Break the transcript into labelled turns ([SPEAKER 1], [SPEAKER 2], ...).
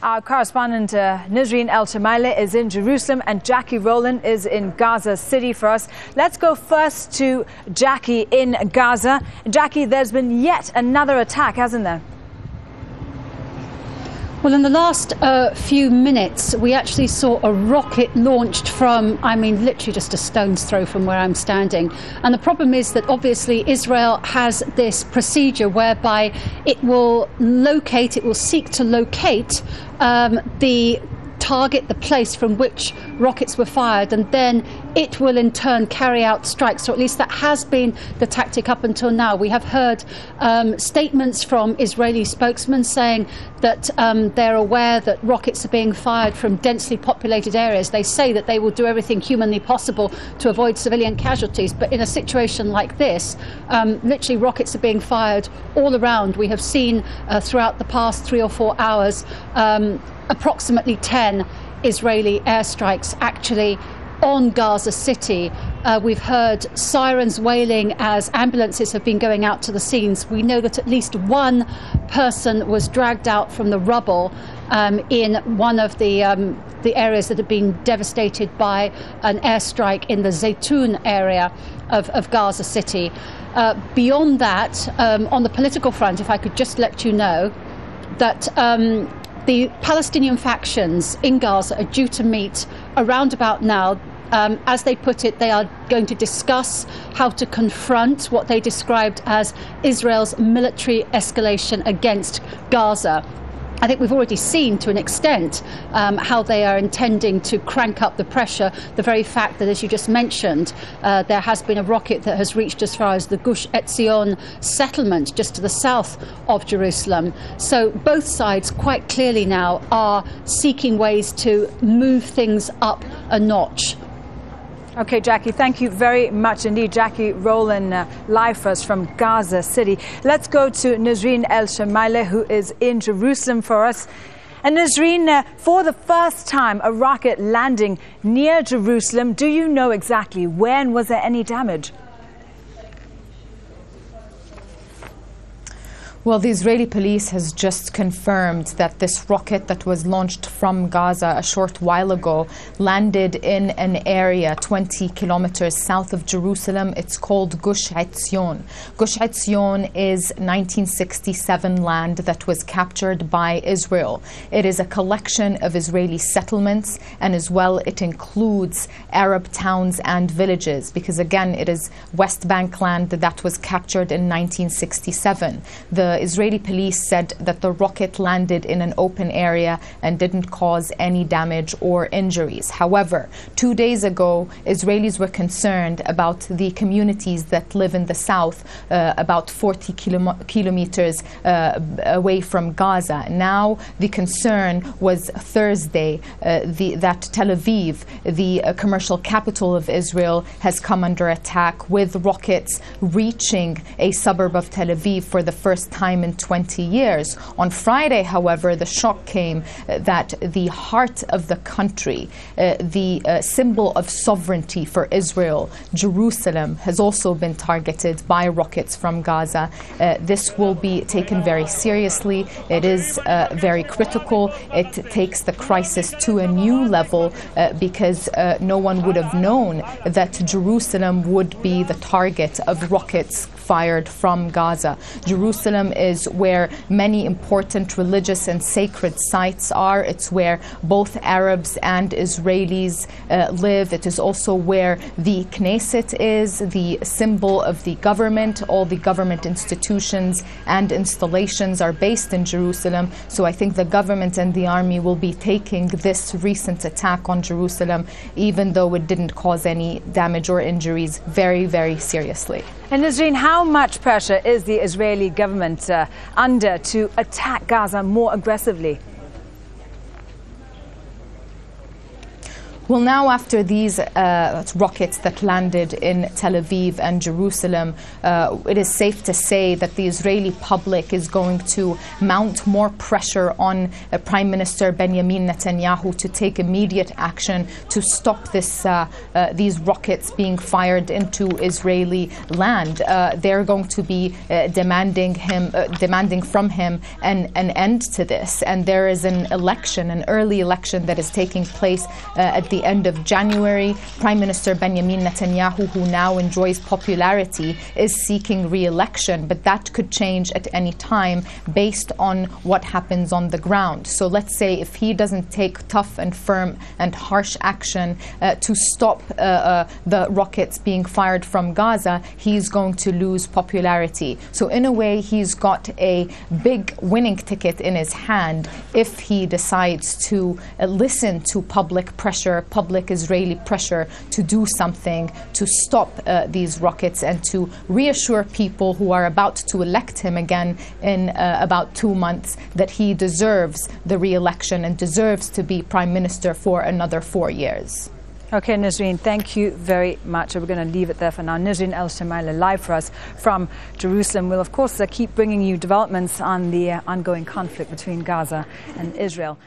[SPEAKER 1] Our correspondent Nisreen El-Shamayleh is in Jerusalem and Jacky Rowland is in Gaza City for us. Let's go first to Jacky in Gaza. Jacky, there's been yet another attack, hasn't there?
[SPEAKER 2] Well, in the last few minutes, we actually saw a rocket launched from, literally just a stone's throw from where I'm standing. And the problem is that obviously Israel has this procedure whereby it will seek to locate the target, the place from which rockets were fired, and then it will in turn carry out strikes, or at least that has been the tactic up until now. We have heard statements from Israeli spokesmen saying that they're aware that rockets are being fired from densely populated areas. They say that they will do everything humanly possible to avoid civilian casualties, but in a situation like this, literally rockets are being fired all around. We have seen throughout the past 3 or 4 hours approximately 10 Israeli airstrikes actually on Gaza City. We've heard sirens wailing as ambulances have been going out to the scenes. We know that at least one person was dragged out from the rubble in one of the areas that have been devastated by an airstrike in the Zaytun area of Gaza City. Beyond that, on the political front, if I could just let you know that the Palestinian factions in Gaza are due to meet around about now. As they put it, they are going to discuss how to confront what they described as Israel's military escalation against Gaza. I think we've already seen to an extent how they are intending to crank up the pressure. The very fact that, as you just mentioned, there has been a rocket that has reached as far as the Gush Etzion settlement just to the south of Jerusalem. So both sides quite clearly now are seeking ways to move things up a notch.
[SPEAKER 1] Okay, Jacky, thank you very much indeed. Jacky Rowland live for us from Gaza City. Let's go to Nisreen El-Shamayleh, who is in Jerusalem for us. And Nisreen, for the first time, a rocket landing near Jerusalem. Do you know exactly when? Was there any damage?
[SPEAKER 3] Well, the Israeli police has just confirmed that this rocket that was launched from Gaza a short while ago landed in an area 20 kilometers south of Jerusalem. It's called Gush Etzion. Gush Etzion is 1967 land that was captured by Israel. It is a collection of Israeli settlements, and as well it includes Arab towns and villages, because again it is West Bank land that was captured in 1967. The Israeli police said that the rocket landed in an open area and didn't cause any damage or injuries. However, 2 days ago, Israelis were concerned about the communities that live in the south, about 40 kilometers away from Gaza. Now, the concern was Thursday that Tel Aviv, the commercial capital of Israel, has come under attack with rockets reaching a suburb of Tel Aviv for the first time in 20 years. On Friday, however, the shock came that the heart of the country, the symbol of sovereignty for Israel, Jerusalem, has also been targeted by rockets from Gaza. This will be taken very seriously. It is very critical. It takes the crisis to a new level because no one would have known that Jerusalem would be the target of rockets fired from Gaza. Jerusalem is where many important religious and sacred sites are. It's where both Arabs and Israelis live. It is also where the Knesset is, the symbol of the government. All the government institutions and installations are based in Jerusalem. So I think the government and the army will be taking this recent attack on Jerusalem, even though it didn't cause any damage or injuries, very, very seriously.
[SPEAKER 1] And Nisreen, how much pressure is the Israeli government under to attack Gaza more aggressively?
[SPEAKER 3] Well, now after these rockets that landed in Tel Aviv and Jerusalem, it is safe to say that the Israeli public is going to mount more pressure on Prime Minister Benjamin Netanyahu to take immediate action to stop these rockets being fired into Israeli land. They're going to be demanding from him an end to this. And there is an early election that is taking place at the end of January. Prime Minister Benjamin Netanyahu, who now enjoys popularity, is seeking re-election, but that could change at any time based on what happens on the ground. So let's say if he doesn't take tough and firm and harsh action to stop the rockets being fired from Gaza, he's going to lose popularity. So in a way, he's got a big winning ticket in his hand if he decides to listen to public pressure, public Israeli pressure to do something to stop these rockets and to reassure people who are about to elect him again in about 2 months that he deserves the re-election and deserves to be prime minister for another 4 years.
[SPEAKER 1] Okay, Nisreen, thank you very much. We're going to leave it there for now. Nisreen El-Shamayleh live for us from Jerusalem. We'll, of course, keep bringing you developments on the ongoing conflict between Gaza and Israel.